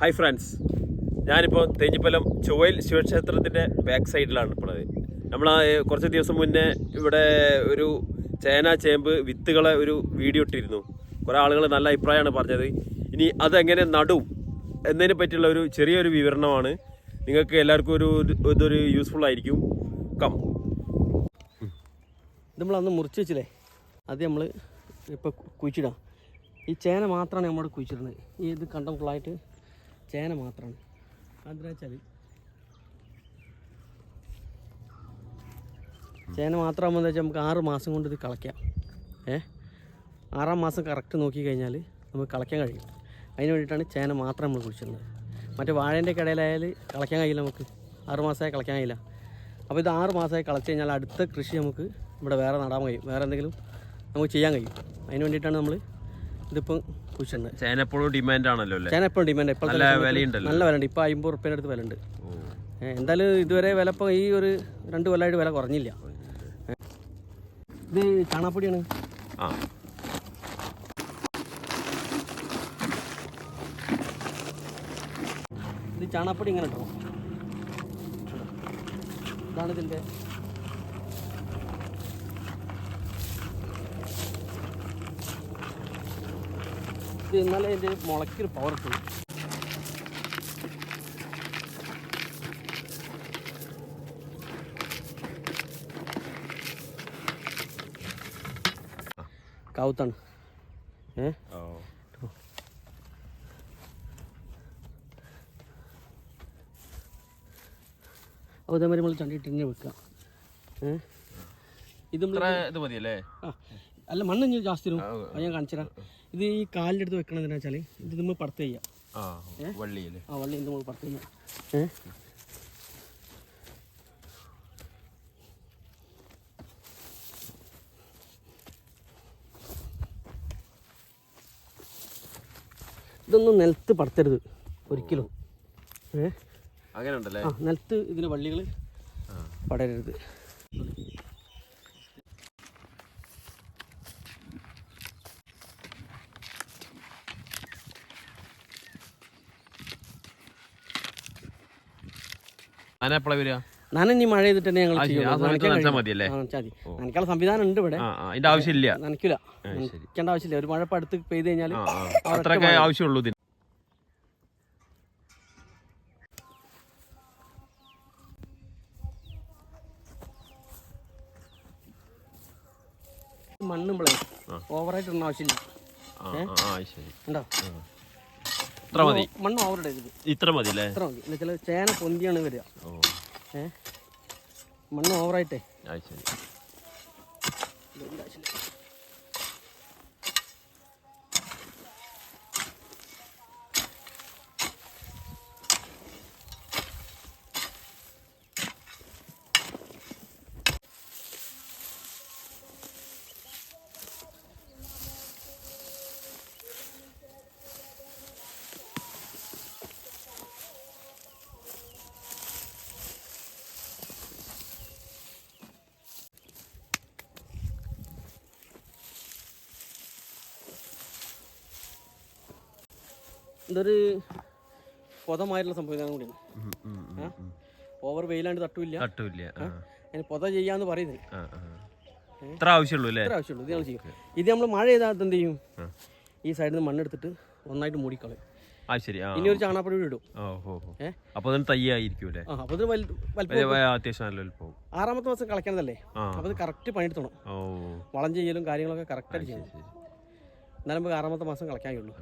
Hi friends, ഞാനിപ്പോൾ തേഞ്ഞിപ്പലം ചൊവ്വയിൽ ശിവക്ഷേത്രത്തിൻ്റെ back സൈഡിലാണ് ഇപ്പോൾ. നമ്മൾ കുറച്ച് ദിവസം മുന്നേ ഇവിടെ ഒരു ചേന ചേമ്പ് വിത്തുകളെ ഒരു വീഡിയോ ഇട്ടിരുന്നു. കുറേ ആളുകൾ നല്ല അഭിപ്രായമാണ് പറഞ്ഞത്. ഇനി അതെങ്ങനെ നടും എന്നതിനെ പറ്റിയുള്ള ഒരു ചെറിയൊരു വിവരണമാണ്. നിങ്ങൾക്ക് എല്ലാവർക്കും ഇതൊരു യൂസ്ഫുൾ ആയിരിക്കും. കം, നമ്മളന്ന് മുറിച്ച് വെച്ചില്ലേ, അത് നമ്മൾ ഇപ്പോൾ കുഴിച്ചിടാം. ഈ ചേന മാത്രമാണ് നമ്മൾ കുഴിച്ചിടുന്നത്. ഈ ഇത് കണ്ടം ഫുള്ളായിട്ട് ചേന മാത്രമാണ്. അതെന്താ വെച്ചാൽ ചേന മാത്രമാകുമ്പോൾ എന്താ വെച്ചാൽ നമുക്ക് 6 മാസം കൊണ്ട് ഇത് കളയ്ക്കാം. 6-ാം മാസം കറക്റ്റ് നോക്കി കഴിഞ്ഞാൽ നമുക്ക് കളയ്ക്കാൻ കഴിയും. അതിന് വേണ്ടിയിട്ടാണ് ചേന മാത്രം നമ്മൾ കുഴിച്ചിടുന്നത്. മറ്റേ വാഴേൻ്റെ ഇടയിലായാൽ കളയ്ക്കാൻ കഴിയില്ല, നമുക്ക് 6 മാസമായി കളയ്ക്കാൻ കഴിയില്ല. അപ്പോൾ ഇത് 6 മാസമായി കളച്ച് കഴിഞ്ഞാൽ അടുത്ത കൃഷി നമുക്ക് ഇവിടെ വേറെ നടാൻ കഴിയും, വേറെ എന്തെങ്കിലും നമുക്ക് ചെയ്യാൻ കഴിയും. അതിന് വേണ്ടിയിട്ടാണ് നമ്മൾ ഇതിപ്പം കുഴിച്ചിടുന്നത്. ചേന എപ്പോഴും ഡിമാൻഡ് ആണല്ലോ. ചേന എപ്പോഴും ഡിമാൻഡ്, ഇപ്പോൾ നല്ല വിലയുണ്ട്. ഇപ്പോൾ 50 റുപ്യേൻ്റെ അടുത്ത് വില ഉണ്ട്. എന്തായാലും ഇതുവരെ വില ഇപ്പോൾ ഈ ഒരു 2 കൊല്ലമായിട്ട് വില കുറഞ്ഞില്ല. ഇത് ചാണകപ്പൊടിയാണ്. ഇത് ചാണകപ്പൊടി ഇങ്ങനെ ഇട്ടോ. ഇതാണ് ഇതിൻ്റെ ഇത്. എന്നാലേ ഇതിൻ്റെ മുളയ്ക്കൊരു പവർ കിട്ടും. കാവുത്താണ്. അപ്പോൾ ഇതേമാതിരി നമ്മൾ ചണ്ടിയിട്ട് ഇങ്ങനെ വെക്കുക. ഇത് മതിയല്ലേ? അല്ല, മണ്ണ് ഇനി ജാസ്തി വരും. അത് ഞാൻ കാണിച്ചു തരാം. ഇത് ഈ കാലിൻ്റെ അടുത്ത് വെക്കണം. എന്താ വെച്ചാൽ ഇത് നമ്മൾ പടുത്ത് ചെയ്യാം. വള്ളി ഇത് നമ്മൾ പടുത്ത് ചെയ്യാം. ഇതൊന്നും നിലത്ത് പടുത്തരുത് ഒരിക്കലും. അങ്ങനെ ഉണ്ടല്ലേ? നിലത്ത് ഇതിന് വള്ളികൾ പടരരുത്. നനഞ്ഞ് മഴ ചെയ്തിട്ട് തന്നെ ഞങ്ങൾ നനയ്ക്കാനുള്ള സംവിധാനം ഉണ്ട് ഇവിടെ. ആവശ്യമില്ല, നനയ്ക്കില്ല, നനയ്ക്കേണ്ട ആവശ്യമില്ല. ഒരു മഴ അടുത്ത് പെയ്ത് കഴിഞ്ഞാൽ ആവശ്യമുള്ളൂ. മണ്ണ് നമ്മളെ ഓവറായിട്ട് ഇടേണ്ട ആവശ്യമില്ല. മണ്ണ് ഓവറിടരുത്. ഇത്ര മതി അല്ലേ? ഇത്ര മതി. എന്നുവെച്ചാൽ ചേന പൊന്തിയാണ് വരിക. മണ്ണ് ഓവറായിട്ടേ. ഇതൊരു പൊതമായിട്ടുള്ള സംവിധാനം കൂടിയാണ്. ഓവർ വെയിലാണ്ട് തട്ടൂല്ല. അതിന് പൊത ചെയ്യാന്ന് പറയുന്നത്. ഇത്ര ആവശ്യമുള്ളൂ. ഇത് ഞങ്ങൾ ചെയ്യും. ഇത് നമ്മൾ മഴ ചെയ്താൽ എന്ത് ചെയ്യും? ഈ സൈഡിൽ നിന്ന് മണ്ണെടുത്തിട്ട് ഒന്നായിട്ട് മൂടിക്കളയും. ഇനി ഒരു ചാണകപ്പൊടി ഇടും. തയ്യായിരിക്കും. 6-ാമത്തെ മാസം കളയ്ക്കണതല്ലേ? അപ്പോൾ ഇത് കറക്റ്റ് പണിയെടുത്തണം. വളം ചെയ്യലും കാര്യങ്ങളൊക്കെ കറക്റ്റായിട്ട് ചെയ്യണം. എന്നാലും നമുക്ക് 6-ാമത്തെ മാസം കളയ്ക്കാൻ കഴിയുള്ളൂ.